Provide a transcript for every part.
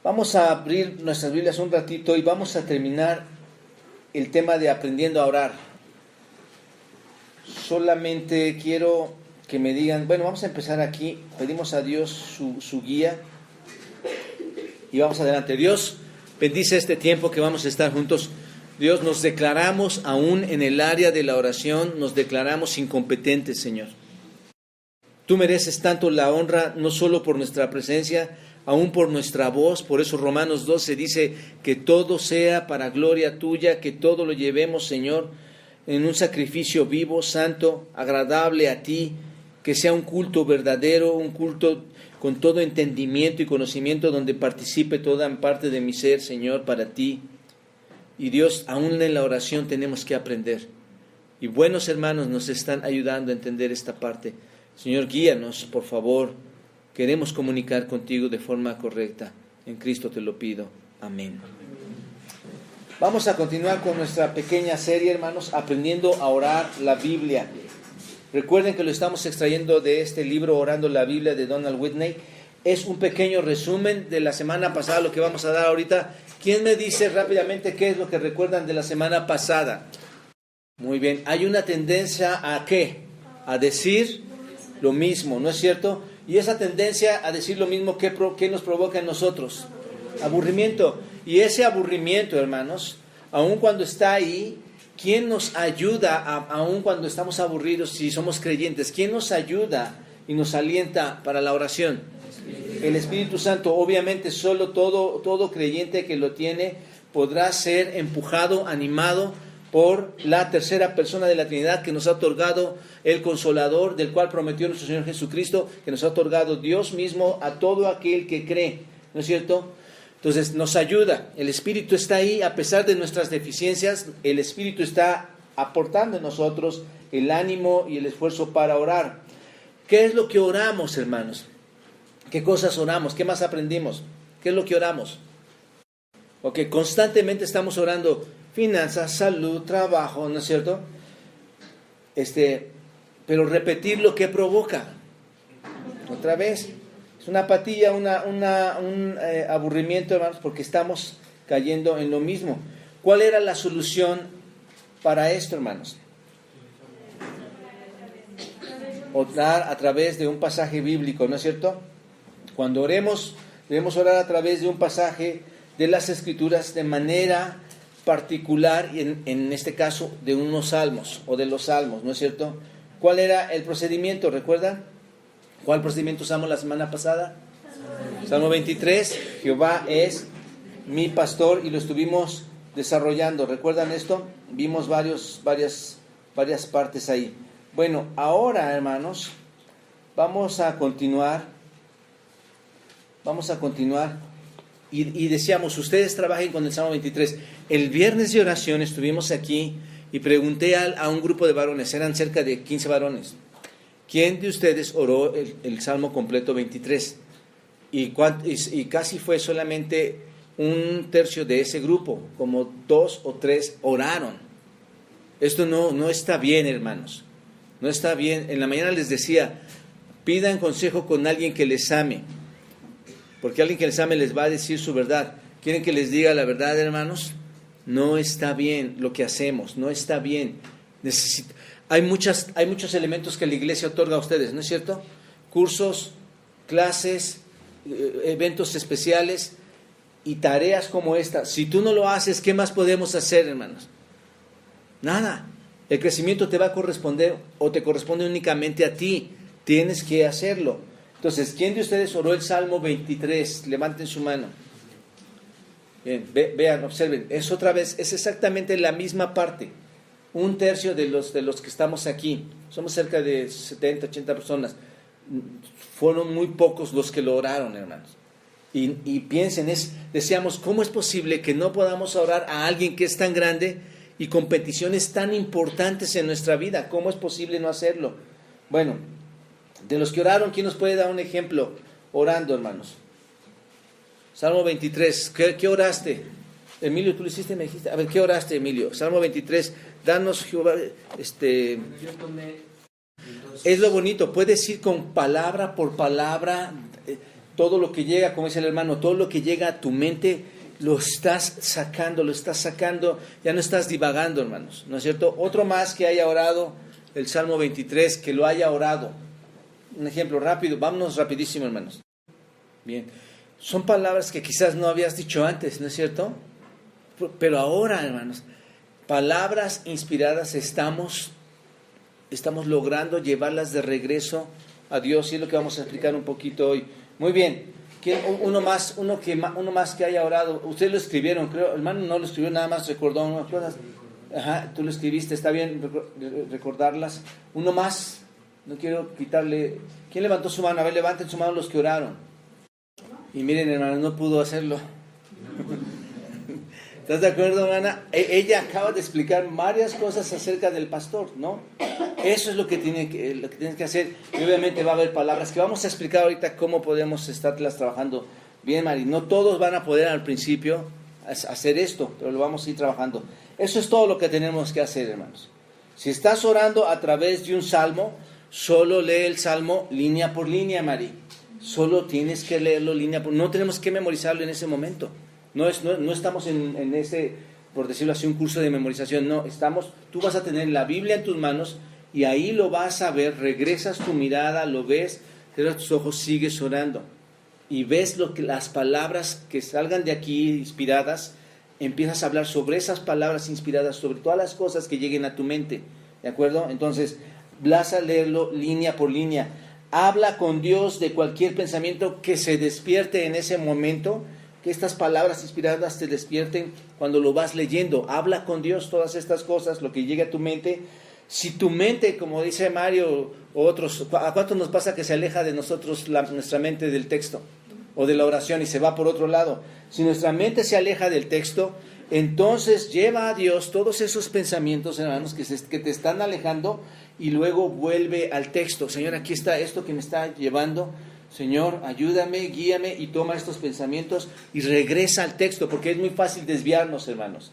Vamos a abrir nuestras Biblias un ratito y vamos a terminar el tema de aprendiendo a orar. Solamente quiero que me digan, bueno, vamos a empezar aquí, pedimos a Dios su guía y vamos adelante. Dios, bendice este tiempo que vamos a estar juntos. Dios, nos declaramos aún en el área de la oración, nos declaramos incompetentes, Señor. Tú mereces tanto la honra, no solo por nuestra presencia, aún por nuestra voz. Por eso Romanos 12 dice que todo sea para gloria tuya, que todo lo llevemos, Señor, en un sacrificio vivo, santo, agradable a ti, que sea un culto verdadero, un culto con todo entendimiento y conocimiento, donde participe toda parte de mi ser, Señor, para ti. Y Dios, aún en la oración tenemos que aprender. Y buenos hermanos nos están ayudando a entender esta parte. Señor, guíanos, por favor. Queremos comunicar contigo de forma correcta. En Cristo te lo pido. Amén. Vamos a continuar con nuestra pequeña serie, hermanos, aprendiendo a orar la Biblia. Recuerden que lo estamos extrayendo de este libro, Orando la Biblia, de Donald Whitney. Es un pequeño resumen de la semana pasada, lo que vamos a dar ahorita. ¿Quién me dice rápidamente qué es lo que recuerdan de la semana pasada? Muy bien. Hay una tendencia a ¿qué? A decir lo mismo, ¿no es cierto? Y esa tendencia a decir lo mismo, ¿qué nos provoca en nosotros? Aburrimiento. Y ese aburrimiento, hermanos, aun cuando está ahí, ¿quién nos ayuda aun cuando estamos aburridos si somos creyentes? ¿Quién nos ayuda y nos alienta para la oración? El Espíritu Santo. Obviamente solo todo creyente que lo tiene podrá ser empujado, animado por la tercera persona de la Trinidad que nos ha otorgado el Consolador, del cual prometió nuestro Señor Jesucristo, que nos ha otorgado Dios mismo a todo aquel que cree, ¿no es cierto? Entonces nos ayuda, el Espíritu está ahí, a pesar de nuestras deficiencias, el Espíritu está aportando en nosotros el ánimo y el esfuerzo para orar. ¿Qué es lo que oramos, hermanos? ¿Qué cosas oramos? ¿Qué más aprendimos? ¿Qué es lo que oramos? Ok, constantemente estamos orando finanzas, salud, trabajo, ¿no es cierto? Pero repetir lo que provoca. Otra vez, es una apatía, un aburrimiento, hermanos, porque estamos cayendo en lo mismo. ¿Cuál era la solución para esto, hermanos? Orar a través de un pasaje bíblico, ¿no es cierto? Cuando oremos, debemos orar a través de un pasaje de las Escrituras de manera particular, y en este caso de unos salmos o de los salmos, ¿no es cierto? ¿Cuál era el procedimiento? ¿Recuerdan? ¿Cuál procedimiento usamos la semana pasada? Salmo 23, Jehová es mi pastor, y lo estuvimos desarrollando. ¿Recuerdan esto? Vimos varias partes ahí. Bueno, ahora, hermanos, vamos a continuar. Y decíamos, ustedes trabajen con el Salmo 23. El viernes de oración estuvimos aquí y pregunté a un grupo de varones, eran cerca de 15 varones, ¿quién de ustedes oró el Salmo completo 23? Y casi fue solamente un tercio de ese grupo, como 2 o 3 oraron. Esto no está bien, hermanos, no está bien. En la mañana les decía, pidan consejo con alguien que les ame, porque alguien que les ame les va a decir su verdad. ¿Quieren que les diga la verdad, hermanos? No está bien lo que hacemos, no está bien. Hay muchos elementos que la iglesia otorga a ustedes, ¿no es cierto? Cursos, clases, eventos especiales y tareas como esta. Si tú no lo haces, ¿qué más podemos hacer, hermanos? Nada. El crecimiento te va a corresponder o te corresponde únicamente a ti. Tienes que hacerlo. Entonces, ¿quién de ustedes oró el Salmo 23? Levanten su mano. Bien, vean, observen. Es exactamente la misma parte. Un tercio de los que estamos aquí. Somos cerca de 70, 80 personas. Fueron muy pocos los que lo oraron, hermanos. Y piensen, decíamos, ¿cómo es posible que no podamos orar a alguien que es tan grande y con peticiones tan importantes en nuestra vida? ¿Cómo es posible no hacerlo? Bueno, de los que oraron, ¿quién nos puede dar un ejemplo orando, hermanos? Salmo 23, ¿qué oraste? Emilio, ¿tú lo hiciste? Me dijiste. A ver, ¿qué oraste, Emilio? Salmo 23, danos, Jehová, Es lo bonito, puedes ir con palabra por palabra, todo lo que llega, como dice el hermano, todo lo que llega a tu mente, lo estás sacando, ya no estás divagando, hermanos, ¿no es cierto? Otro más que haya orado el Salmo 23, que lo haya orado. Un ejemplo rápido, vámonos rapidísimo, hermanos. Bien, son palabras que quizás no habías dicho antes, ¿no es cierto? Pero ahora, hermanos, palabras inspiradas estamos logrando llevarlas de regreso a Dios, y es lo que vamos a explicar un poquito hoy. Muy bien, uno más que haya orado. Ustedes lo escribieron, creo, hermano no lo escribió, nada más recordó unas cosas. Ajá, tú lo escribiste, está bien recordarlas. Uno más, no quiero quitarle. ¿Quién levantó su mano? A ver, levanten su mano los que oraron. Y miren, hermano, no pudo hacerlo. ¿Estás de acuerdo, hermana? Ella acaba de explicar varias cosas acerca del pastor, ¿no? Eso es lo que tienes que hacer. Y obviamente va a haber palabras que vamos a explicar ahorita cómo podemos estarlas trabajando bien, Mari. No todos van a poder al principio hacer esto, pero lo vamos a ir trabajando. Eso es todo lo que tenemos que hacer, hermanos. Si estás orando a través de un salmo, solo lee el salmo línea por línea, Mari. Solo tienes que leerlo línea por línea. No tenemos que memorizarlo en ese momento. No estamos en ese, por decirlo así, un curso de memorización. No, tú vas a tener la Biblia en tus manos y ahí lo vas a ver. Regresas tu mirada, lo ves, cierras tus ojos, sigues orando y ves las palabras que salgan de aquí inspiradas. Empiezas a hablar sobre esas palabras inspiradas, sobre todas las cosas que lleguen a tu mente, ¿de acuerdo? Entonces, vas a leerlo línea por línea. Habla con Dios de cualquier pensamiento que se despierte en ese momento, que estas palabras inspiradas te despierten cuando lo vas leyendo. Habla con Dios todas estas cosas, lo que llegue a tu mente. Si tu mente, como dice Mario o otros, ¿a cuánto nos pasa que se aleja de nosotros nuestra mente del texto o de la oración y se va por otro lado? Si nuestra mente se aleja del texto, entonces lleva a Dios todos esos pensamientos, hermanos, que te están alejando, y luego vuelve al texto. Señor, aquí está esto que me está llevando. Señor, ayúdame, guíame, y toma estos pensamientos y regresa al texto, porque es muy fácil desviarnos, hermanos.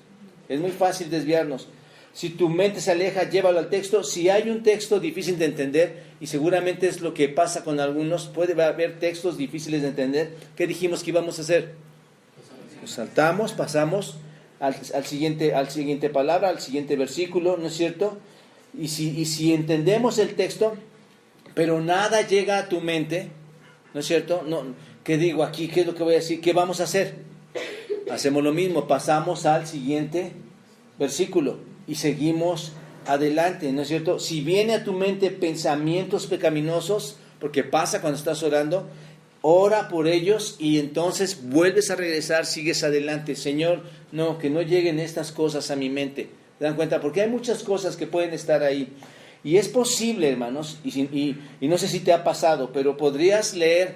Es muy fácil desviarnos. Si tu mente se aleja, llévalo al texto. Si hay un texto difícil de entender, y seguramente es lo que pasa con algunos, puede haber textos difíciles de entender, ¿qué dijimos que íbamos a hacer? Nos saltamos, pasamos al siguiente palabra, al siguiente versículo, ¿no es cierto? Y si entendemos el texto, pero nada llega a tu mente, ¿no es cierto? No, ¿qué digo aquí? ¿Qué es lo que voy a decir? ¿Qué vamos a hacer? Hacemos lo mismo, pasamos al siguiente versículo y seguimos adelante, ¿no es cierto? Si viene a tu mente pensamientos pecaminosos, porque pasa cuando estás orando, ora por ellos y entonces vuelves a regresar, sigues adelante. Señor, no, que no lleguen estas cosas a mi mente. ¿Se dan cuenta? Porque hay muchas cosas que pueden estar ahí. Y es posible, hermanos, y no sé si te ha pasado, pero podrías leer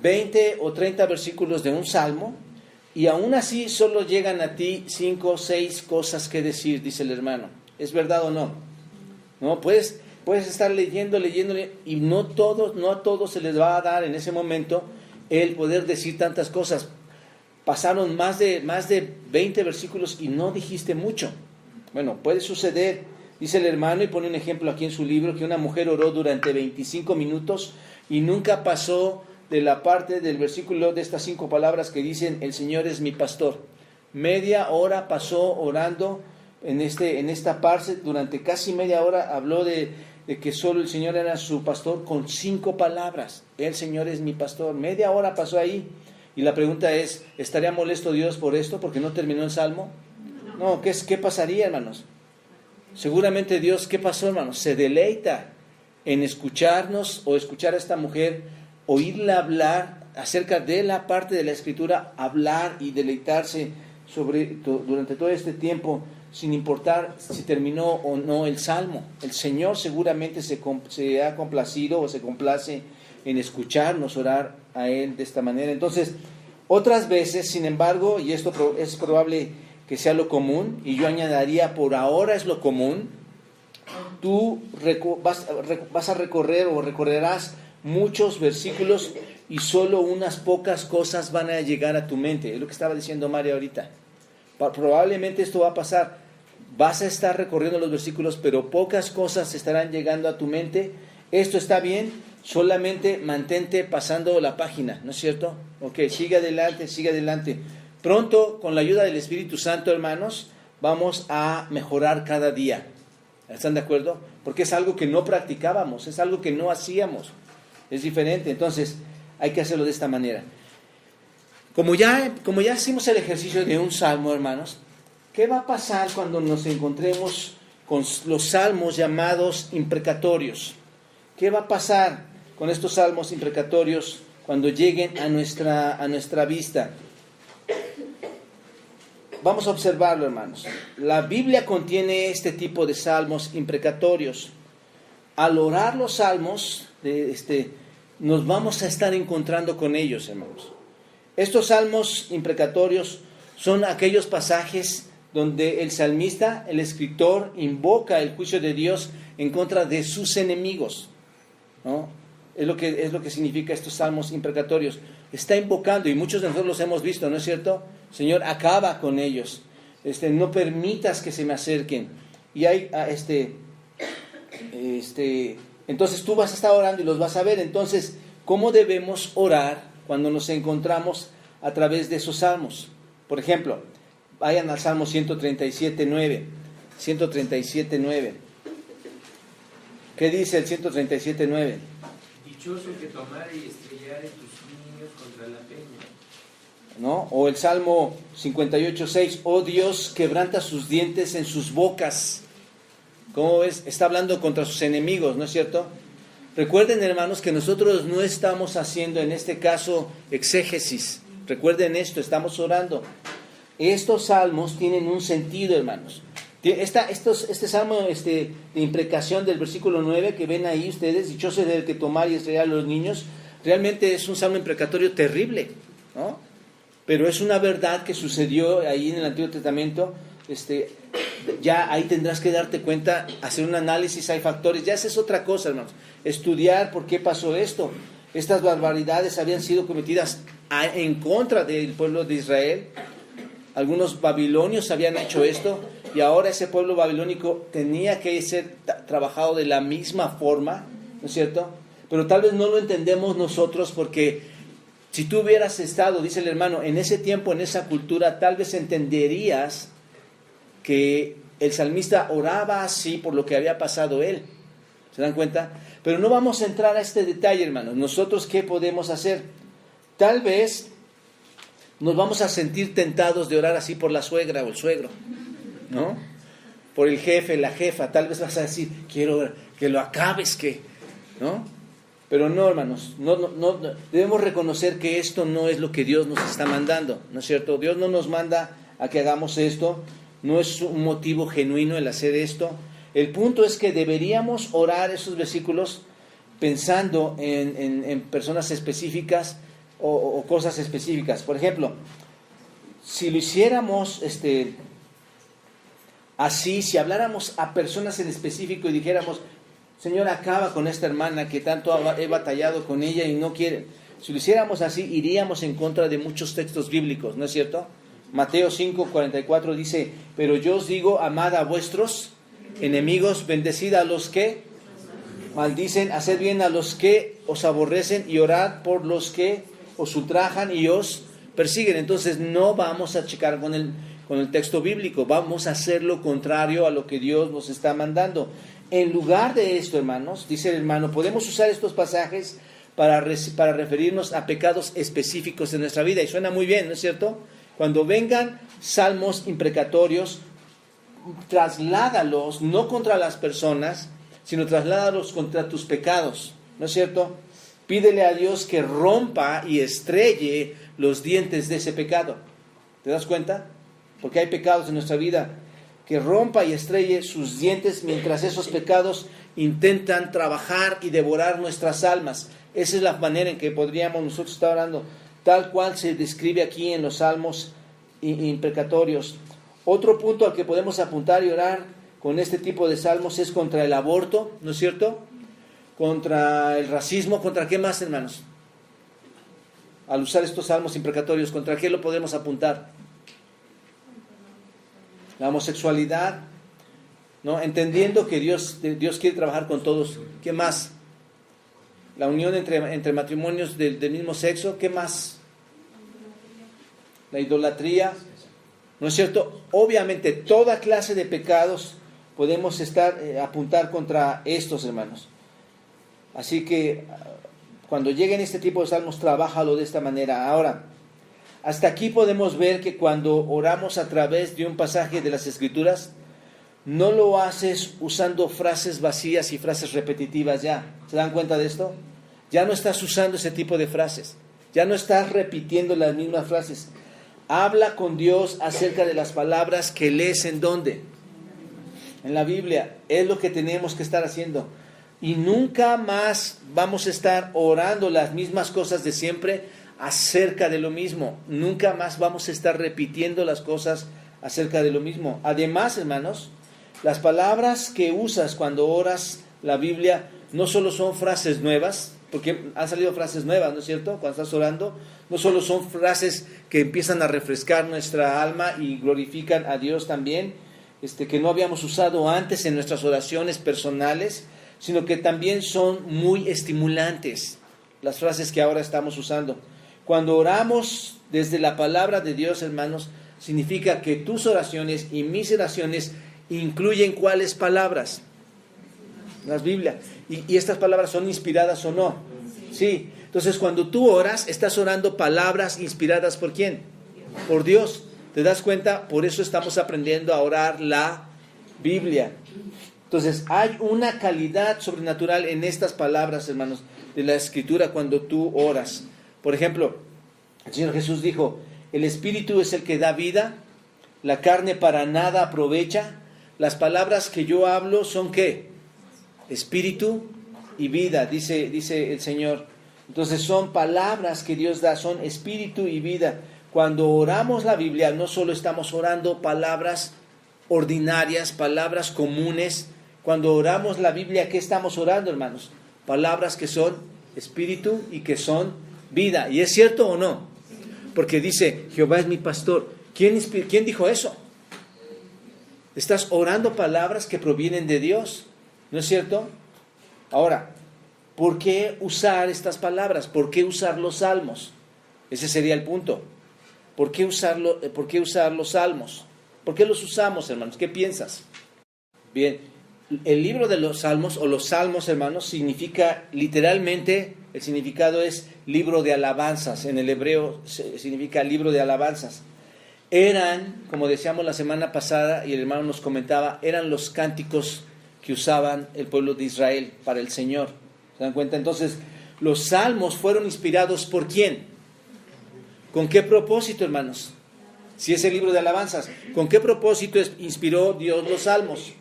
20 o 30 versículos de un salmo y aún así solo llegan a ti 5 o 6 cosas que decir, dice el hermano. ¿Es verdad o no? No, puedes estar leyendo, y no a todos se les va a dar en ese momento el poder decir tantas cosas. Pasaron más de 20 versículos y no dijiste mucho. Bueno, puede suceder. Dice el hermano, y pone un ejemplo aquí en su libro, que una mujer oró durante 25 minutos y nunca pasó de la parte del versículo de estas 5 palabras que dicen, el Señor es mi pastor. Media hora pasó orando en esta parte, durante casi media hora habló de que solo el Señor era su pastor con 5 palabras. El Señor es mi pastor. Media hora pasó ahí. Y la pregunta es, ¿estaría molesto Dios por esto? ¿Porque no terminó el salmo? No, ¿qué pasaría, hermanos? Seguramente Dios, ¿qué pasó, hermanos? Se deleita en escucharnos o escuchar a esta mujer, oírla hablar acerca de la parte de la Escritura, hablar y deleitarse durante todo este tiempo, sin importar si terminó o no el salmo. El Señor seguramente se ha complacido o se complace en escucharnos orar a Él de esta manera. Entonces, otras veces, sin embargo, y esto es probable que sea lo común, y yo añadiría por ahora es lo común, tú vas a recorrer o recorrerás muchos versículos y solo unas pocas cosas van a llegar a tu mente. Es lo que estaba diciendo María ahorita. Probablemente esto va a pasar. Vas a estar recorriendo los versículos, pero pocas cosas estarán llegando a tu mente. Esto está bien, solamente mantente pasando la página, ¿no es cierto? Ok, sigue adelante, sigue adelante. Pronto, con la ayuda del Espíritu Santo, hermanos, vamos a mejorar cada día. ¿Están de acuerdo? Porque es algo que no practicábamos, es algo que no hacíamos. Es diferente, entonces hay que hacerlo de esta manera. Como ya hicimos el ejercicio de un salmo, hermanos, ¿qué va a pasar cuando nos encontremos con los salmos llamados imprecatorios? ¿Qué va a pasar con estos salmos imprecatorios cuando lleguen a nuestra vista? Vamos a observarlo, hermanos. La Biblia contiene este tipo de salmos imprecatorios. Al orar los salmos, nos vamos a estar encontrando con ellos, hermanos. Estos salmos imprecatorios son aquellos pasajes donde el salmista, el escritor, invoca el juicio de Dios en contra de sus enemigos, ¿no? Es lo que significa estos salmos imprecatorios. Está invocando, y muchos de nosotros los hemos visto, ¿no es cierto? Señor, acaba con ellos. No permitas que se me acerquen. Y hay entonces tú vas a estar orando y los vas a ver. Entonces, ¿cómo debemos orar cuando nos encontramos a través de esos salmos? Por ejemplo, vayan al Salmo 137:9. 137:9. ¿Qué dice el 137:9? Dichoso que tomare y estrellare tus niños contra la peña. ¿No? O el Salmo 58:6. Oh Dios, quebranta sus dientes en sus bocas. ¿Cómo ves? Está hablando contra sus enemigos, ¿no es cierto? Recuerden, hermanos, que nosotros no estamos haciendo en este caso exégesis. Recuerden esto, estamos orando. Estos salmos tienen un sentido, hermanos. Este salmo de imprecación del versículo 9 que ven ahí ustedes, dichoso es el que tomar y estrellar a los niños, realmente es un salmo imprecatorio terrible, ¿no? Pero es una verdad que sucedió ahí en el Antiguo Testamento. Ya ahí tendrás que darte cuenta, hacer un análisis, hay factores, ya esa es otra cosa, hermanos. Estudiar por qué pasó esto. Estas barbaridades habían sido cometidas en contra del pueblo de Israel. Algunos babilonios habían hecho esto, y ahora ese pueblo babilónico tenía que ser trabajado de la misma forma, ¿no es cierto? Pero tal vez no lo entendemos nosotros, porque si tú hubieras estado, dice el hermano, en ese tiempo, en esa cultura, tal vez entenderías que el salmista oraba así por lo que había pasado él. ¿Se dan cuenta? Pero no vamos a entrar a este detalle, hermanos. Nosotros, ¿qué podemos hacer? Tal vez nos vamos a sentir tentados de orar así por la suegra o el suegro, ¿no? Por el jefe, la jefa. Tal vez vas a decir, quiero que lo acabes, ¿no? Pero no, hermanos, no, debemos reconocer que esto no es lo que Dios nos está mandando, ¿no es cierto? Dios no nos manda a que hagamos esto, no es un motivo genuino el hacer esto. El punto es que deberíamos orar esos versículos pensando en personas específicas o cosas específicas. Por ejemplo, si lo hiciéramos así, si habláramos a personas en específico y dijéramos, Señor, acaba con esta hermana que tanto he batallado con ella y no quiere. Si lo hiciéramos así, iríamos en contra de muchos textos bíblicos, ¿no es cierto? Mateo 5:44 dice, pero yo os digo, amad a vuestros enemigos, bendecid a los que maldicen, haced bien a los que os aborrecen y orad por los que os ultrajan y os persiguen. Entonces no vamos a checar con el texto bíblico, vamos a hacer lo contrario a lo que Dios nos está mandando. En lugar de esto, hermanos, dice el hermano, podemos usar estos pasajes para referirnos a pecados específicos de nuestra vida. Y suena muy bien, ¿no es cierto? Cuando vengan salmos imprecatorios, trasládalos no contra las personas, sino trasládalos contra tus pecados, ¿no es cierto? Pídele a Dios que rompa y estrelle los dientes de ese pecado. ¿Te das cuenta? Porque hay pecados en nuestra vida. Que rompa y estrelle sus dientes mientras esos pecados intentan trabajar y devorar nuestras almas. Esa es la manera en que podríamos nosotros estar orando, tal cual se describe aquí en los salmos imprecatorios. Otro punto al que podemos apuntar y orar con este tipo de salmos es contra el aborto, ¿no es cierto? Contra el racismo, ¿contra qué más, hermanos? Al usar estos salmos imprecatorios, ¿contra qué lo podemos apuntar? La homosexualidad, ¿no? Entendiendo que Dios quiere trabajar con todos. ¿Qué más? la unión entre matrimonios del mismo sexo. ¿Qué más? La idolatría, ¿no es cierto? Obviamente toda clase de pecados podemos apuntar contra estos, hermanos. Así que cuando lleguen este tipo de salmos, trabájalo de esta manera. Ahora, hasta aquí podemos ver que cuando oramos a través de un pasaje de las Escrituras, no lo haces usando frases vacías y frases repetitivas ya. ¿Se dan cuenta de esto? Ya no estás usando ese tipo de frases. Ya no estás repitiendo las mismas frases. Habla con Dios acerca de las palabras que lees en ¿dónde? En la Biblia. Es lo que tenemos que estar haciendo. Y nunca más vamos a estar orando las mismas cosas de siempre acerca de lo mismo. Nunca más vamos a estar repitiendo las cosas acerca de lo mismo. Además, hermanos, las palabras que usas cuando oras la Biblia no solo son frases nuevas, porque han salido frases nuevas, ¿no es cierto? Cuando estás orando, no solo son frases que empiezan a refrescar nuestra alma y glorifican a Dios también, que no habíamos usado antes en nuestras oraciones personales, sino que también son muy estimulantes las frases que ahora estamos usando. Cuando oramos desde la palabra de Dios, hermanos, significa que tus oraciones y mis oraciones incluyen ¿cuáles palabras? Las Biblias. ¿Y estas palabras son inspiradas o no? Sí. Entonces, cuando tú oras, estás orando palabras inspiradas ¿por quién? Por Dios. ¿Te das cuenta? Por eso estamos aprendiendo a orar la Biblia. Entonces, hay una calidad sobrenatural en estas palabras, hermanos, de la Escritura cuando tú oras. Por ejemplo, el Señor Jesús dijo, el Espíritu es el que da vida, la carne para nada aprovecha. Las palabras que yo hablo son ¿qué? Espíritu y vida, dice el Señor. Entonces son palabras que Dios da, son espíritu y vida. Cuando oramos la Biblia, no solo estamos orando palabras ordinarias, palabras comunes. Cuando oramos la Biblia, ¿qué estamos orando, hermanos? Palabras que son espíritu y que son vida. ¿Y es cierto o no? Porque dice, Jehová es mi pastor. ¿Quién dijo eso? Estás orando palabras que provienen de Dios, ¿no es cierto? Ahora, ¿por qué usar estas palabras? ¿Por qué usar los salmos? Ese sería el punto. ¿Por qué usar los salmos? ¿Por qué los usamos, hermanos? ¿Qué piensas? Bien, el libro de los salmos, o los salmos, hermanos, significa literalmente, el significado es libro de alabanzas. En el hebreo significa libro de alabanzas. Eran, como decíamos la semana pasada, y el hermano nos comentaba, eran los cánticos que usaban el pueblo de Israel para el Señor. ¿Se dan cuenta? Entonces, los salmos fueron inspirados ¿por quién? ¿Con qué propósito, hermanos? Si es el libro de alabanzas, ¿con qué propósito inspiró Dios los salmos?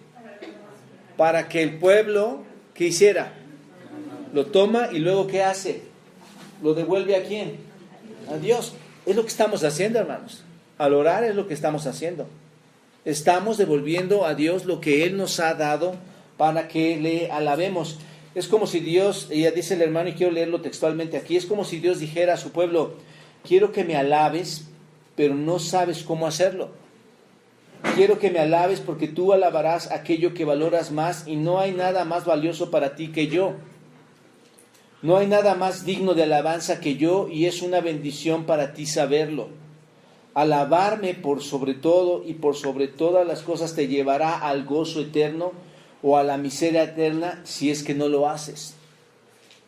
Para que el pueblo, ¿qué hiciera? Lo toma y luego ¿qué hace? ¿Lo devuelve a quién? A Dios. Es lo que estamos haciendo, hermanos. Al orar es lo que estamos haciendo. Estamos devolviendo a Dios lo que Él nos ha dado para que le alabemos. Es como si Dios, ella dice el hermano, y quiero leerlo textualmente aquí, es como si Dios dijera a su pueblo, quiero que me alabes, pero no sabes cómo hacerlo. Quiero que me alabes porque tú alabarás aquello que valoras más y no hay nada más valioso para ti que yo. No hay nada más digno de alabanza que yo y es una bendición para ti saberlo. Alabarme por sobre todo y por sobre todas las cosas te llevará al gozo eterno o a la miseria eterna si es que no lo haces.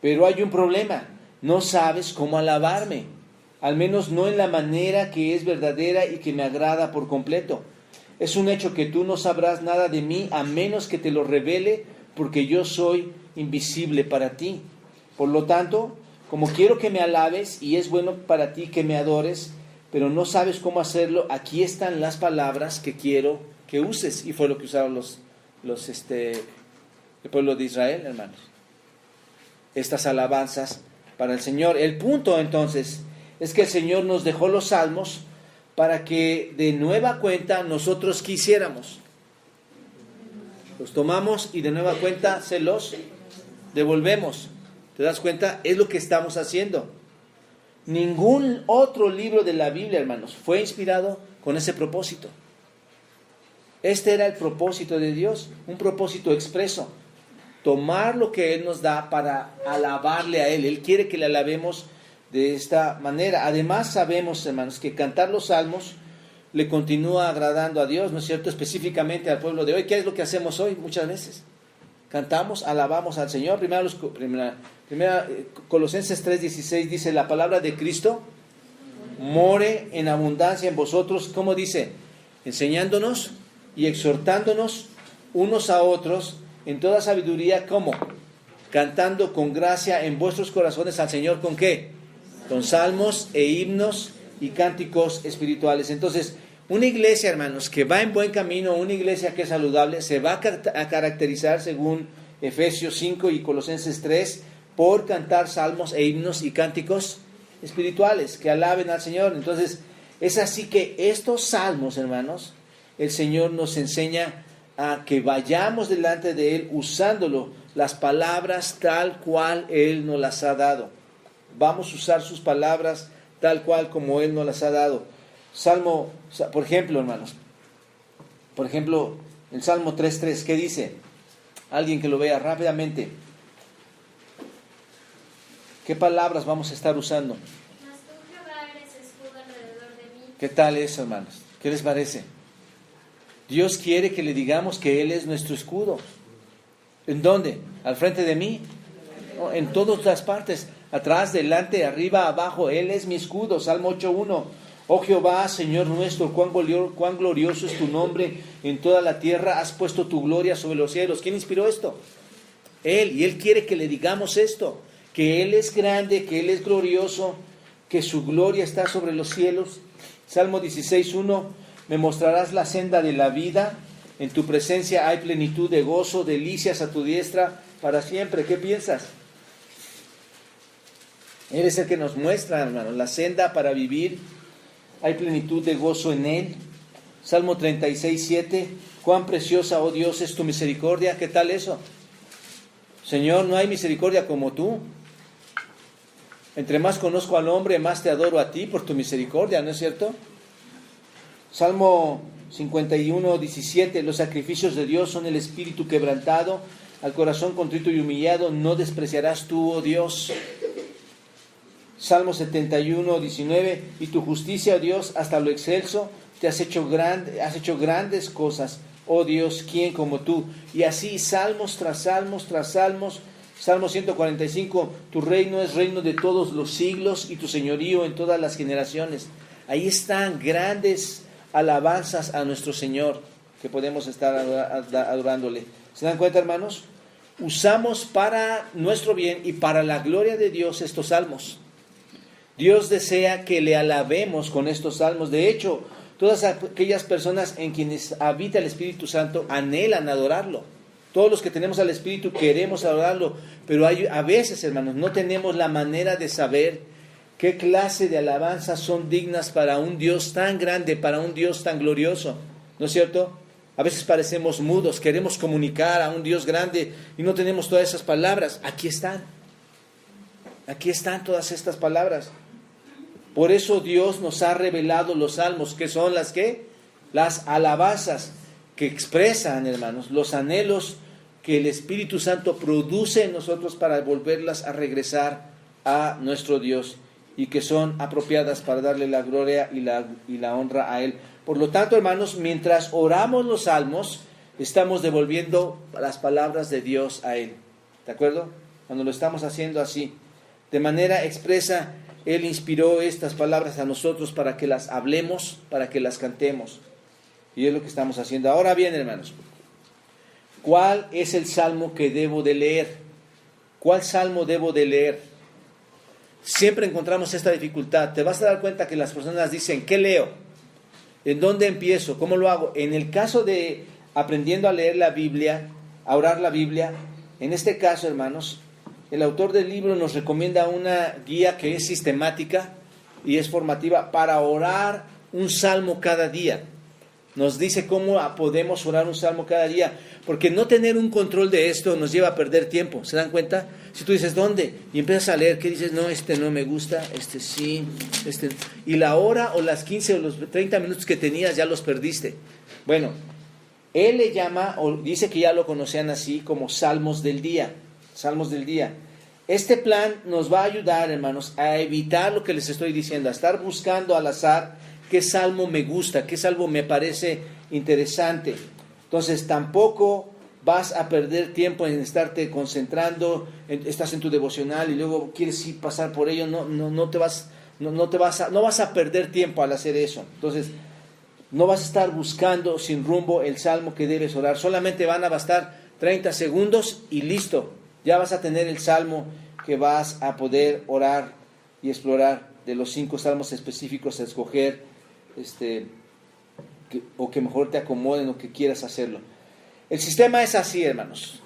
Pero hay un problema, no sabes cómo alabarme, al menos no en la manera que es verdadera y que me agrada por completo. Es un hecho que tú no sabrás nada de mí a menos que te lo revele porque yo soy invisible para ti. Por lo tanto, como quiero que me alabes y es bueno para ti que me adores, pero no sabes cómo hacerlo, aquí están las palabras que quiero que uses. Y fue lo que usaron el pueblo de Israel, hermanos. Estas alabanzas para el Señor. El punto, entonces, es que el Señor nos dejó los salmos para que de nueva cuenta nosotros quisiéramos. Los tomamos y de nueva cuenta se los devolvemos. ¿Te das cuenta? Es lo que estamos haciendo. Ningún otro libro de la Biblia, hermanos, fue inspirado con ese propósito. Este era el propósito de Dios, un propósito expreso. tomar lo que Él nos da para alabarle a Él. Él quiere que le alabemos de esta manera. Además sabemos, hermanos, que cantar los salmos le continúa agradando a Dios, ¿no es cierto? Específicamente al pueblo de hoy. ¿Qué es lo que hacemos hoy muchas veces? Cantamos, alabamos al Señor. Primera Colosenses 3:16 dice: la palabra de Cristo more en abundancia en vosotros. ¿Cómo dice? Enseñándonos y exhortándonos unos a otros en toda sabiduría. ¿Cómo? Cantando con gracia en vuestros corazones al Señor. ¿Con qué? Con salmos e himnos y cánticos espirituales. Entonces, una iglesia, hermanos, que va en buen camino, una iglesia que es saludable, se va a caracterizar, según Efesios 5 y Colosenses 3, por cantar salmos e himnos y cánticos espirituales que alaben al Señor. Entonces, es así que estos salmos, hermanos, el Señor nos enseña a que vayamos delante de Él usándolo, las palabras tal cual Él nos las ha dado. Vamos a usar sus palabras tal cual como Él nos las ha dado. Salmo, por ejemplo, hermanos, el Salmo 3:3, ¿qué dice? Alguien que lo vea rápidamente. ¿Qué palabras vamos a estar usando? Mas tú, Jehová, eres escudo alrededor de mí. ¿Qué tal eso, hermanos? ¿Qué les parece? Dios quiere que le digamos que Él es nuestro escudo. ¿En dónde? ¿Al frente de mí? No, en todas las partes. Atrás, delante, arriba, abajo. Él es mi escudo. Salmo 8:1. Oh Jehová, Señor nuestro, cuán glorioso es tu nombre en toda la tierra. Has puesto tu gloria sobre los cielos. ¿Quién inspiró esto? Él. Y Él quiere que le digamos esto. Que Él es grande, que Él es glorioso, que su gloria está sobre los cielos. Salmo 16:1. Me mostrarás la senda de la vida. En tu presencia hay plenitud de gozo, delicias a tu diestra para siempre. ¿Qué piensas? Él es el que nos muestra, hermanos, la senda para vivir. Hay plenitud de gozo en Él. Salmo 36:7. Cuán preciosa, oh Dios, es tu misericordia. ¿Qué tal eso? Señor, no hay misericordia como tú. Entre más conozco al hombre, más te adoro a ti por tu misericordia, ¿no es cierto? Salmo 51:17. Los sacrificios de Dios son el espíritu quebrantado. Al corazón contrito y humillado no despreciarás tú, oh Dios. Salmo 71:19. Y tu justicia, oh Dios, hasta lo excelso, te has hecho grandes cosas, oh Dios, ¿quién como tú? Y así, salmos tras salmos tras salmos. Salmo 145. Tu reino es reino de todos los siglos y tu señorío en todas las generaciones. Ahí están grandes alabanzas a nuestro Señor que podemos estar adorándole. ¿Se dan cuenta, hermanos? Usamos para nuestro bien y para la gloria de Dios estos salmos. Dios desea que le alabemos con estos salmos. De hecho, todas aquellas personas en quienes habita el Espíritu Santo anhelan adorarlo. Todos los que tenemos al Espíritu queremos adorarlo, pero a veces, hermanos, no tenemos la manera de saber qué clase de alabanzas son dignas para un Dios tan grande, para un Dios tan glorioso. ¿No es cierto? A veces parecemos mudos, queremos comunicar a un Dios grande y no tenemos todas esas palabras. Aquí están todas estas palabras. Por eso Dios nos ha revelado los salmos, que son las alabanzas que expresan, hermanos, los anhelos que el Espíritu Santo produce en nosotros para volverlas a regresar a nuestro Dios y que son apropiadas para darle la gloria y la honra a Él. Por lo tanto, hermanos, mientras oramos los salmos, estamos devolviendo las palabras de Dios a Él. ¿De acuerdo? Cuando lo estamos haciendo así, de manera expresa, Él inspiró estas palabras a nosotros para que las hablemos, para que las cantemos. Y es lo que estamos haciendo. Ahora bien, hermanos, ¿cuál es el salmo que debo de leer? ¿Cuál salmo debo de leer? Siempre encontramos esta dificultad. Te vas a dar cuenta que las personas dicen, ¿qué leo? ¿En dónde empiezo? ¿Cómo lo hago? En el caso de aprendiendo a leer la Biblia, a orar la Biblia, en este caso, hermanos, el autor del libro nos recomienda una guía que es sistemática y es formativa para orar un salmo cada día. Nos dice cómo podemos orar un salmo cada día, porque no tener un control de esto nos lleva a perder tiempo. ¿Se dan cuenta? Si tú dices, ¿dónde? Y empiezas a leer, ¿qué dices? No, este no me gusta, este sí, este... Y la hora o las 15 o los 30 minutos que tenías ya los perdiste. Bueno, Él le llama, o dice que ya lo conocían así, como salmos del día. Salmos del día. Este plan nos va a ayudar, hermanos, a evitar lo que les estoy diciendo, a estar buscando al azar qué salmo me gusta, qué salmo me parece interesante. Entonces tampoco vas a perder tiempo en estarte concentrando, estás en tu devocional y luego quieres ir pasar por ello, no vas a perder tiempo al hacer eso. Entonces no vas a estar buscando sin rumbo el salmo que debes orar, solamente van a bastar 30 segundos y listo, ya vas a tener el salmo que vas a poder orar y explorar, de los 5 salmos específicos a escoger, o que mejor te acomoden o que quieras hacerlo. El sistema es así, hermanos.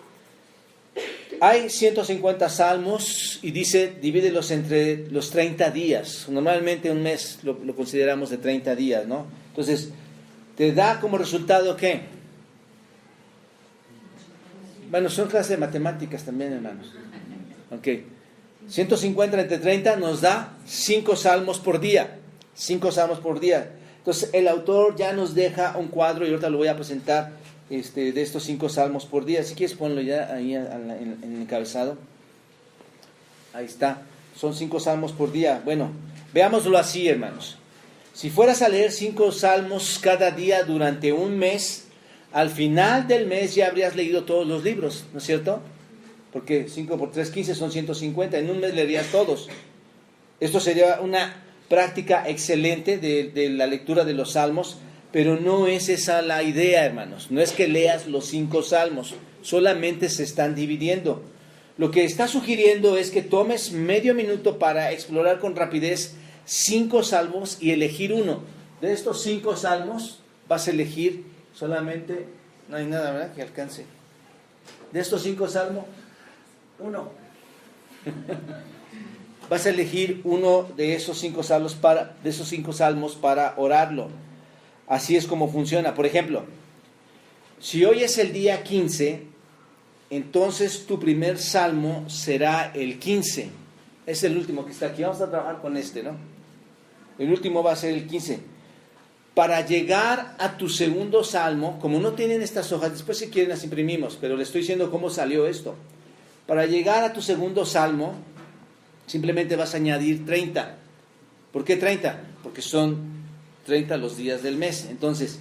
Hay 150 salmos y dice, divídelos entre los 30 días. Normalmente un mes lo consideramos de 30 días, ¿no? Entonces, te da como resultado ¿qué? Bueno, son clases de matemáticas también, hermanos. Ok. 150 entre 30 nos da 5 salmos por día. 5 salmos por día. Entonces, el autor ya nos deja un cuadro y ahorita lo voy a presentar de estos 5 salmos por día. Si quieres ponlo ya ahí en el encabezado. Ahí está. Son 5 salmos por día. Bueno, veámoslo así, hermanos. Si fueras a leer 5 salmos cada día durante un mes, al final del mes ya habrías leído todos los libros, ¿no es cierto? Porque 5 por 3, 15 son 150. En un mes leerías todos. Esto sería una práctica excelente de la lectura de los salmos, pero no es esa la idea, hermanos. No es que leas los 5 salmos, solamente se están dividiendo. Lo que está sugiriendo es que tomes medio minuto para explorar con rapidez 5 salmos y elegir uno. De estos 5 salmos vas a elegir solamente, no hay nada, ¿verdad?, que alcance. De estos 5 salmos, uno. Vas a elegir uno de esos 5 salmos para orarlo. Así es como funciona. Por ejemplo, si hoy es el día 15, entonces tu primer salmo será el 15. Es el último que está aquí. Vamos a trabajar con ¿no? El último va a ser el 15. Para llegar a tu segundo salmo, como no tienen estas hojas, después si quieren las imprimimos, pero les estoy diciendo cómo salió esto. Para llegar a tu segundo salmo, simplemente vas a añadir 30. ¿Por qué 30? Porque son 30 los días del mes. Entonces,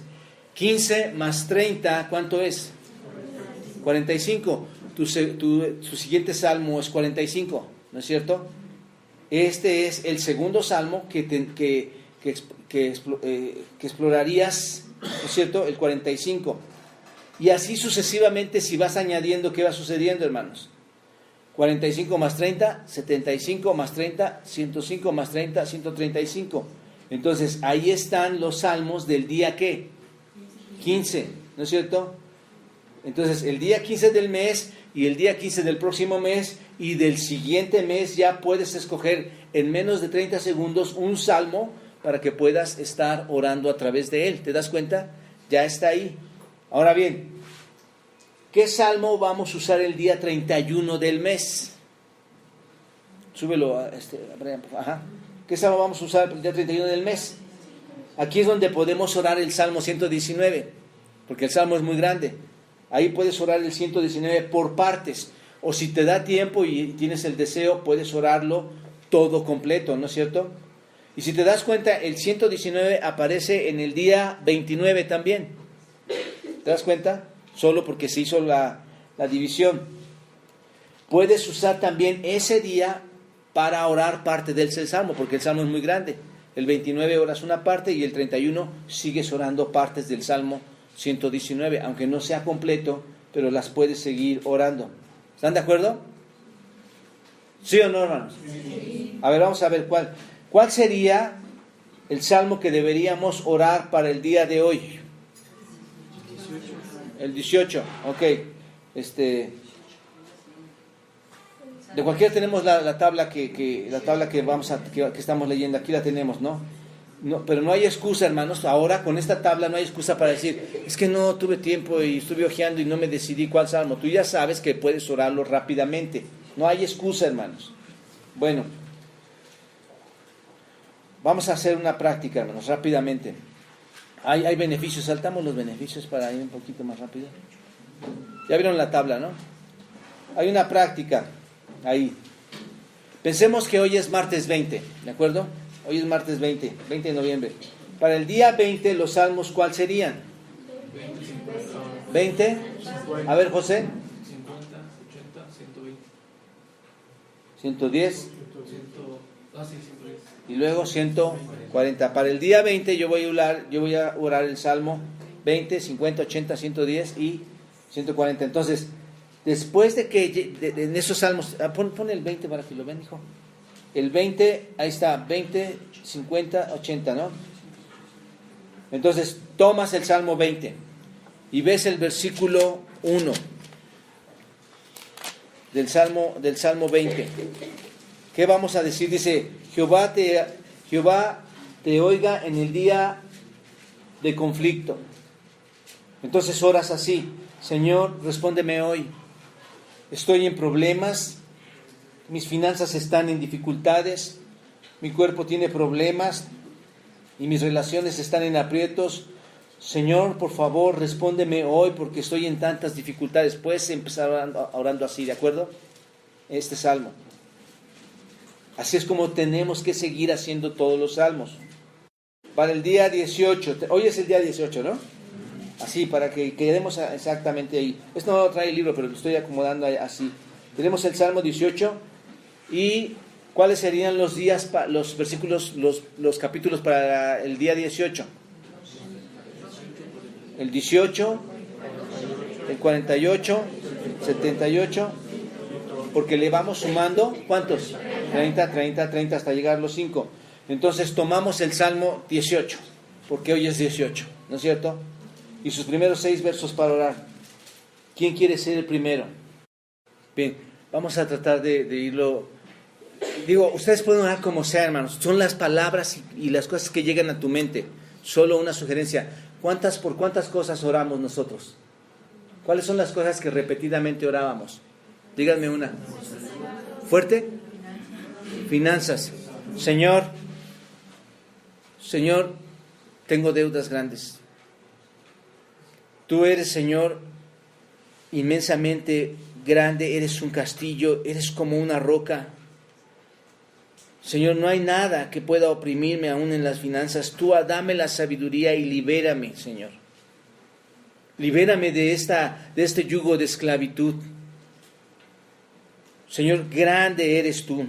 15 más 30, ¿cuánto es? 45. Tu siguiente salmo es 45, ¿no es cierto? Este es el segundo salmo que explorarías, ¿no es cierto? El 45. Y así sucesivamente, si vas añadiendo, ¿qué va sucediendo, hermanos? 45 más 30, 75 más 30, 105 más 30, 135. Entonces, ahí están los salmos del día, ¿qué? 15, ¿no es cierto? Entonces, el día 15 del mes y el día 15 del próximo mes y del siguiente mes ya puedes escoger en menos de 30 segundos un salmo para que puedas estar orando a través de él. ¿Te das cuenta? Ya está ahí. Ahora bien, ¿qué salmo vamos a usar el día 31 del mes? Súbelo a Brian, por favor. Ajá. ¿Qué salmo vamos a usar el día 31 del mes? Aquí es donde podemos orar el Salmo 119, porque el Salmo es muy grande. Ahí puedes orar el 119 por partes, o si te da tiempo y tienes el deseo, puedes orarlo todo completo, ¿no es cierto? Y si te das cuenta, el 119 aparece en el día 29 también. ¿Te das cuenta? Solo porque se hizo la división. Puedes usar también ese día para orar parte del Salmo, porque el Salmo es muy grande. El 29 oras una parte y el 31 sigues orando partes del Salmo 119, aunque no sea completo, pero las puedes seguir orando. ¿Están de acuerdo? ¿Sí o no, hermanos? Sí. A ver, vamos a ver cuál sería el Salmo que deberíamos orar para el día de hoy. El 18, ok. De cualquiera tenemos la tabla que estamos leyendo, aquí la tenemos, ¿no? Pero no hay excusa, hermanos. Ahora con esta tabla no hay excusa para decir, es que no tuve tiempo y estuve hojeando y no me decidí cuál salmo. Tú ya sabes que puedes orarlo rápidamente. No hay excusa, hermanos. Bueno, vamos a hacer una práctica, hermanos, rápidamente. Hay beneficios, saltamos los beneficios para ir un poquito más rápido. Ya vieron la tabla, ¿no? Hay una práctica ahí. Pensemos que hoy es martes 20, ¿de acuerdo? Hoy es martes 20 de noviembre. Para el día 20, los salmos, ¿cuál serían? 20. A ver, José. 50, 80, 120. 110. 110. Y luego 140. Para el día 20 yo voy a orar el Salmo 20, 50, 80, 110 y 140. Entonces, después de que en esos salmos, pon el 20 para que lo vean, hijo. El 20, ahí está, 20, 50, 80, ¿no? Entonces, tomas el Salmo 20 y ves el versículo 1 del Salmo 20. ¿Qué vamos a decir? Dice, Jehová te oiga en el día de conflicto. Entonces oras así: Señor, respóndeme hoy. Estoy en problemas, mis finanzas están en dificultades, mi cuerpo tiene problemas y mis relaciones están en aprietos. Señor, por favor, respóndeme hoy porque estoy en tantas dificultades. Puedes empezar orando así, ¿de acuerdo? Este salmo. Así es como tenemos que seguir haciendo todos los salmos. Para el día 18, hoy es el día 18, ¿no? Así, para que quedemos exactamente ahí. Esto no trae el libro, pero lo estoy acomodando así. Tenemos el Salmo 18 y ¿cuáles serían los días, los versículos, los capítulos para el día 18? El 18, el 48, 78, porque le vamos sumando, ¿cuántos? 30 hasta llegar a los 5. Entonces tomamos el Salmo 18, porque hoy es 18, ¿no es cierto? Y sus primeros 6 versos para orar. ¿Quién quiere ser el primero? Bien, vamos a tratar de irlo. Digo, ustedes pueden orar como sea, hermanos. Son las palabras y las cosas que llegan a tu mente. Solo una sugerencia. ¿Por cuántas cosas oramos nosotros? ¿Cuáles son las cosas que repetidamente orábamos? Díganme una. ¿Fuerte? Finanzas. Señor, tengo deudas grandes. Tú eres, Señor, inmensamente grande, eres un castillo, eres como una roca. Señor, no hay nada que pueda oprimirme aún en las finanzas. Tú dame la sabiduría y libérame, Señor. Libérame de este yugo de esclavitud. Señor, grande eres tú.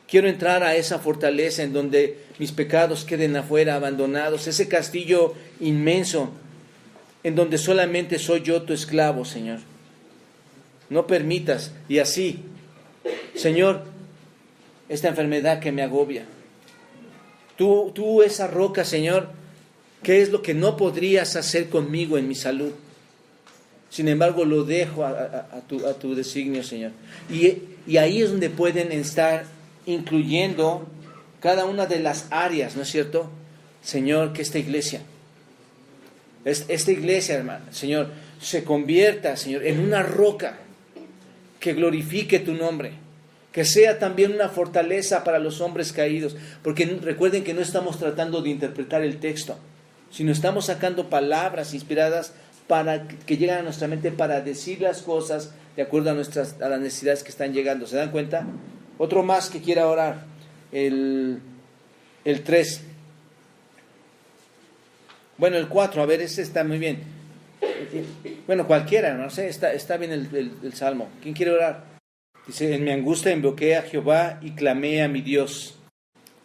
Quiero entrar a esa fortaleza en donde mis pecados queden afuera, abandonados. Ese castillo inmenso en donde solamente soy yo tu esclavo, Señor. No permitas. Y así, Señor, esta enfermedad que me agobia. Tú esa roca, Señor, ¿qué es lo que no podrías hacer conmigo en mi salud? Sin embargo, lo dejo a tu designio, Señor. Y ahí es donde pueden estar incluyendo cada una de las áreas, ¿no es cierto? Señor, que esta iglesia, hermano, Señor, se convierta, Señor, en una roca que glorifique tu nombre, que sea también una fortaleza para los hombres caídos, porque recuerden que no estamos tratando de interpretar el texto, sino estamos sacando palabras inspiradas para que lleguen a nuestra mente para decir las cosas de acuerdo a las necesidades que están llegando. ¿Se dan cuenta? Otro más que quiera orar, el 3. Bueno, el 4, a ver, ese está muy bien. Bueno, cualquiera, no sé, está bien el salmo. ¿Quién quiere orar? Dice, en mi angustia invoqué a Jehová y clamé a mi Dios.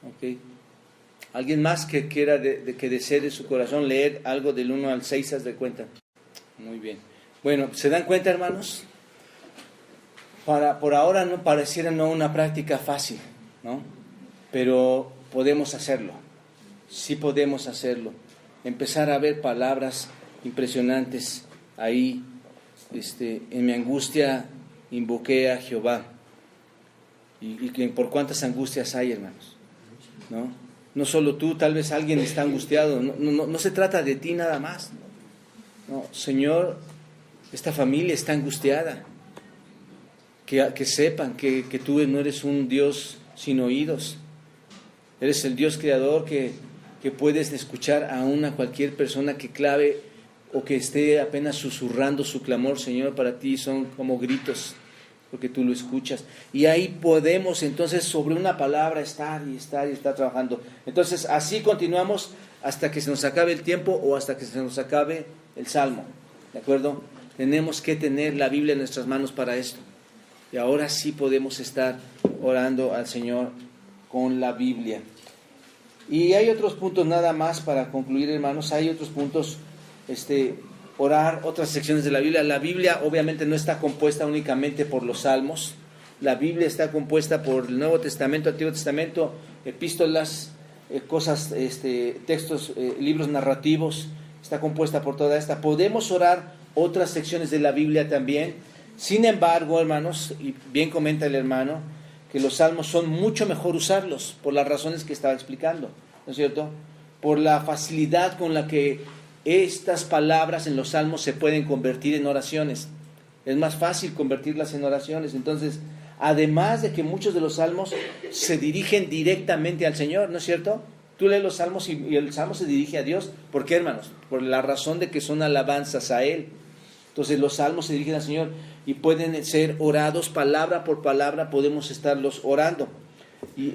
¿Ok? ¿Alguien más que quiera que desee de su corazón leer algo del 1 al 6, haz de cuenta? Muy bien. Bueno, ¿se dan cuenta, hermanos? Por ahora no pareciera no una práctica fácil, ¿no? Pero podemos hacerlo. Sí podemos hacerlo. Empezar a ver palabras impresionantes ahí. En mi angustia invoqué a Jehová. Y por cuántas angustias hay, hermanos, ¿no? No solo tú, tal vez alguien está angustiado. No se trata de ti nada más. No, Señor, esta familia está angustiada. Que sepan que tú no eres un Dios sin oídos. Eres el Dios creador que que puedes escuchar a cualquier persona que clave o que esté apenas susurrando su clamor, Señor, para ti son como gritos, porque tú lo escuchas. Y ahí podemos entonces sobre una palabra estar trabajando. Entonces así continuamos hasta que se nos acabe el tiempo o hasta que se nos acabe el Salmo. ¿De acuerdo? Tenemos que tener la Biblia en nuestras manos para esto. Y ahora sí podemos estar orando al Señor con la Biblia. Y hay otros puntos nada más para concluir, hermanos. Hay otros puntos, orar, otras secciones de la Biblia. La Biblia obviamente no está compuesta únicamente por los salmos. La Biblia está compuesta por el Nuevo Testamento, Antiguo Testamento, epístolas, cosas, textos, libros narrativos. Está compuesta por toda esta. Podemos orar otras secciones de la Biblia también. Sin embargo, hermanos, y bien comenta el hermano, que los salmos son mucho mejor usarlos por las razones que estaba explicando, ¿no es cierto? Por la facilidad con la que estas palabras en los salmos se pueden convertir en oraciones. Es más fácil convertirlas en oraciones. Entonces, además de que muchos de los salmos se dirigen directamente al Señor, ¿no es cierto? Tú lees los salmos y el salmo se dirige a Dios. ¿Por qué, hermanos? Por la razón de que son alabanzas a Él. Entonces los salmos se dirigen al Señor y pueden ser orados palabra por palabra, podemos estarlos orando. Y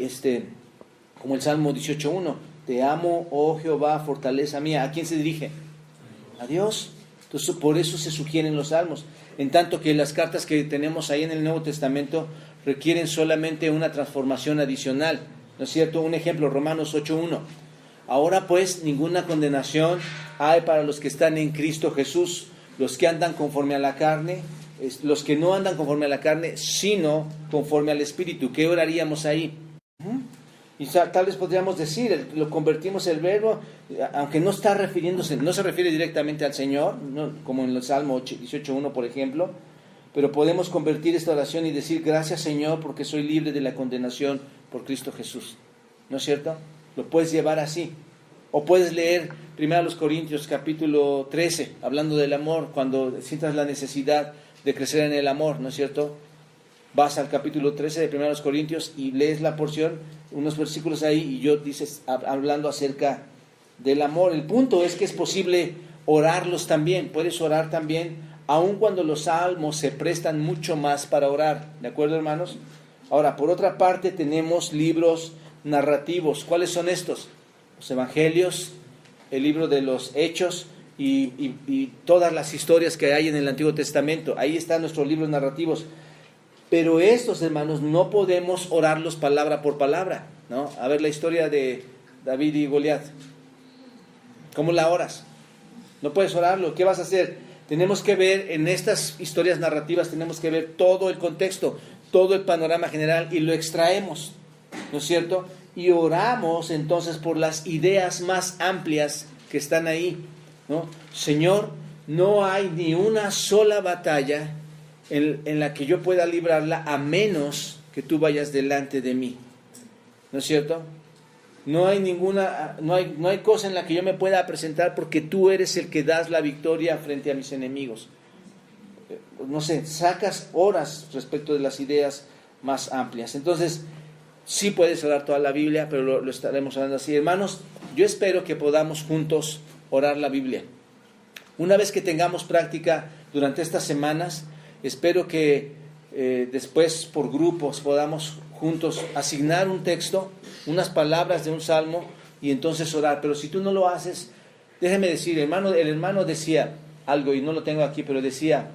como el Salmo 18:1, te amo, oh Jehová, fortaleza mía. ¿A quién se dirige? A Dios. Entonces por eso se sugieren los salmos. En tanto que las cartas que tenemos ahí en el Nuevo Testamento requieren solamente una transformación adicional, ¿no es cierto? Un ejemplo, Romanos 8:1. Ahora pues ninguna condenación hay para los que están en Cristo Jesús, los que andan conforme a la carne, los que no andan conforme a la carne, sino conforme al Espíritu. ¿Qué oraríamos ahí? Y tal vez podríamos decir, lo convertimos el verbo, aunque no está refiriéndose, no se refiere directamente al Señor, ¿no? Como en el Salmo 18:1, por ejemplo, pero podemos convertir esta oración y decir, gracias Señor, porque soy libre de la condenación por Cristo Jesús. ¿No es cierto? Lo puedes llevar así. O puedes leer 1 Corintios capítulo 13, hablando del amor, cuando sientas la necesidad de crecer en el amor, ¿no es cierto? Vas al capítulo 13 de 1 Corintios y lees la porción, unos versículos ahí, y yo dices, hablando acerca del amor. El punto es que es posible orarlos también, puedes orar también, aun cuando los salmos se prestan mucho más para orar, ¿de acuerdo, hermanos? Ahora, por otra parte, tenemos libros narrativos. ¿Cuáles son estos? Los evangelios, el libro de los Hechos y todas las historias que hay en el Antiguo Testamento. Ahí están nuestros libros narrativos. Pero estos, hermanos, no podemos orarlos palabra por palabra, ¿no? A ver la historia de David y Goliat. ¿Cómo la oras? No puedes orarlo. ¿Qué vas a hacer? Tenemos que ver en estas historias narrativas, tenemos que ver todo el contexto, todo el panorama general y lo extraemos, ¿no es cierto? Y oramos entonces por las ideas más amplias que están ahí, ¿no? Señor, no hay ni una sola batalla en la que yo pueda librarla a menos que tú vayas delante de mí, ¿no es cierto? No hay cosa en la que yo me pueda presentar porque tú eres el que das la victoria frente a mis enemigos. No sé, sacas horas respecto de las ideas más amplias. Entonces, sí puedes orar toda la Biblia, pero lo estaremos hablando así. Hermanos, yo espero que podamos juntos orar la Biblia. Una vez que tengamos práctica durante estas semanas, espero que después por grupos podamos juntos asignar un texto, unas palabras de un salmo y entonces orar. Pero si tú no lo haces, déjeme decir, el hermano decía algo, y no lo tengo aquí, pero decía,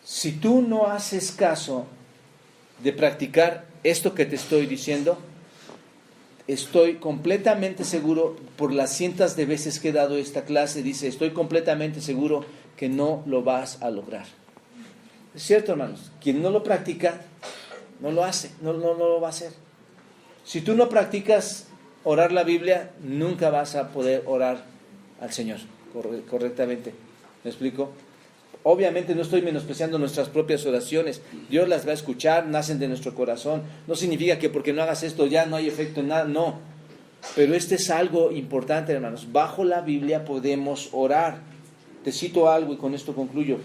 si tú no haces caso de practicar esto que te estoy diciendo, estoy completamente seguro, por las cientos de veces que he dado esta clase, dice, estoy completamente seguro que no lo vas a lograr. Es cierto, hermanos, quien no lo practica, no lo hace, no lo va a hacer. Si tú no practicas orar la Biblia, nunca vas a poder orar al Señor correctamente. ¿Me explico? Obviamente no estoy menospreciando nuestras propias oraciones. Dios las va a escuchar, nacen de nuestro corazón. No significa que porque no hagas esto ya no hay efecto en nada, no. Pero es algo importante, hermanos. Bajo la Biblia podemos orar. Te cito algo y con esto concluyo.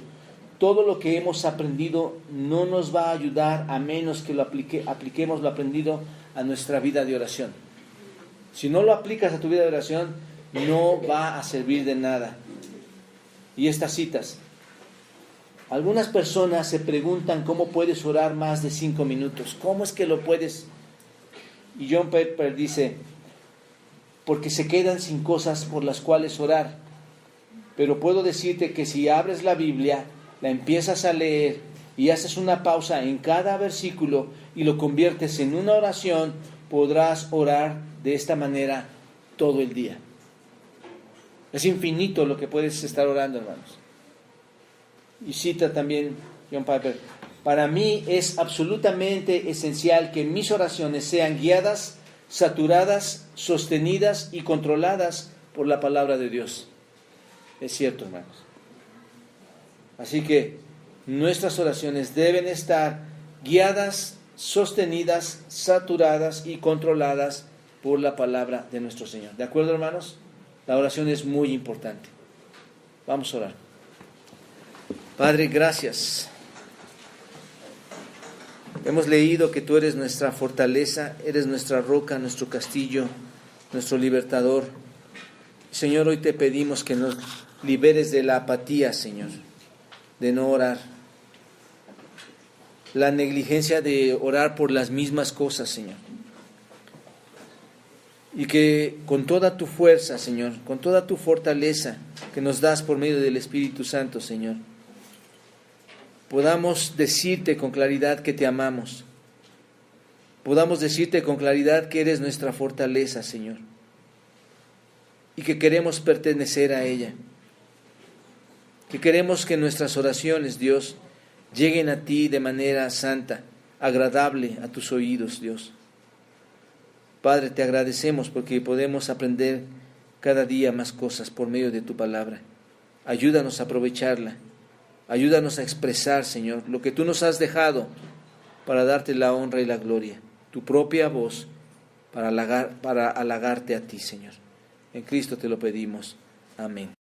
Todo lo que hemos aprendido no nos va a ayudar a menos que apliquemos lo aprendido a nuestra vida de oración. Si no lo aplicas a tu vida de oración, no va a servir de nada. Y estas citas. Algunas personas se preguntan cómo puedes orar más de 5 minutos. ¿Cómo es que lo puedes? Y John Piper dice, porque se quedan sin cosas por las cuales orar. Pero puedo decirte que si abres la Biblia, la empiezas a leer y haces una pausa en cada versículo y lo conviertes en una oración, podrás orar de esta manera todo el día. Es infinito lo que puedes estar orando, hermanos. Y cita también John Piper, para mí es absolutamente esencial que mis oraciones sean guiadas, saturadas, sostenidas y controladas por la palabra de Dios. Es cierto, hermanos. Así que nuestras oraciones deben estar guiadas, sostenidas, saturadas y controladas por la palabra de nuestro Señor. ¿De acuerdo, hermanos? La oración es muy importante. Vamos a orar. Padre, gracias. Hemos leído que tú eres nuestra fortaleza, eres nuestra roca, nuestro castillo, nuestro libertador. Señor, hoy te pedimos que nos liberes de la apatía, Señor, de no orar. La negligencia de orar por las mismas cosas, Señor. Y que con toda tu fuerza, Señor, con toda tu fortaleza que nos das por medio del Espíritu Santo, Señor, podamos decirte con claridad que te amamos. Podamos decirte con claridad que eres nuestra fortaleza, Señor. Y que queremos pertenecer a ella. Que queremos que nuestras oraciones, Dios, lleguen a ti de manera santa, agradable a tus oídos, Dios. Padre, te agradecemos porque podemos aprender cada día más cosas por medio de tu palabra. Ayúdanos a aprovecharla. Ayúdanos a expresar, Señor, lo que tú nos has dejado para darte la honra y la gloria. Tu propia voz para halagarte a ti, Señor. En Cristo te lo pedimos. Amén.